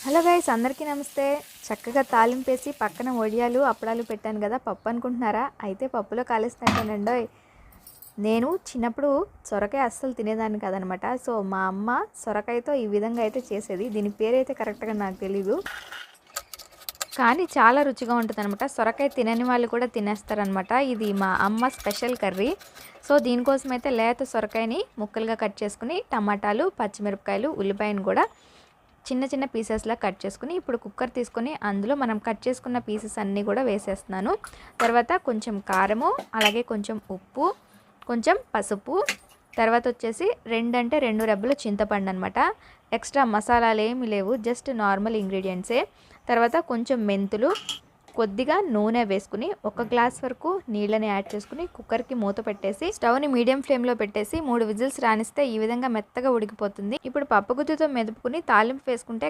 Hello guys, అందరికీ నమస్తే. చక్కగా తాలింపేసి పక్కన వడియాలు అప్పడాలు పెట్టాను కదా. పప్పు అనుకుంటున్నారా? అయితే పప్పులో కాలేస్తున్నట్టేనండోయ్. నేను చిన్నప్పుడు సొరకాయ అస్సలు తినేదాన్ని కాదనమాట. సో మా అమ్మ సొరకాయతో ఈ విధంగా అయితే చేసేది. దీని పేరైతే కరెక్ట్గా నాకు తెలీదు, కానీ చాలా రుచిగా ఉంటుంది అనమాట. సొరకాయ తినని వాళ్ళు కూడా తినేస్తారనమాట. ఇది మా అమ్మ స్పెషల్ కర్రీ. సో దీనికోసం అయితే లేత సొరకాయని ముక్కలుగా కట్ చేసుకుని టమాటాలు, పచ్చిమిరపకాయలు, ఉల్లిపాయను కూడా చిన్న చిన్న పీసెస్లా కట్ చేసుకుని ఇప్పుడు కుక్కర్ తీసుకొని అందులో మనం కట్ చేసుకున్న పీసెస్ అన్నీ కూడా వేసేస్తున్నాను. తర్వాత కొంచెం కారము, అలాగే కొంచెం ఉప్పు, కొంచెం పసుపు, తర్వాత వచ్చేసి 2 రెబ్బలు చింతపండు అనమాట. ఎక్స్ట్రా మసాలాలు ఏమీ లేవు, జస్ట్ నార్మల్ ఇంగ్రీడియంట్సే. తర్వాత కొంచెం మెంతులు, కొద్దిగా నూనె వేసుకుని 1 గ్లాస్ వరకు నీళ్ళని యాడ్ చేసుకుని కుక్కర్కి మూత పెట్టేసి స్టవ్ని మీడియం ఫ్లేమ్లో పెట్టేసి 3 విజిల్స్ రానిస్తే ఈ విధంగా మెత్తగా ఉడికిపోతుంది. ఇప్పుడు పప్పుగుత్తితో మెదుపుకుని తాలింపు వేసుకుంటే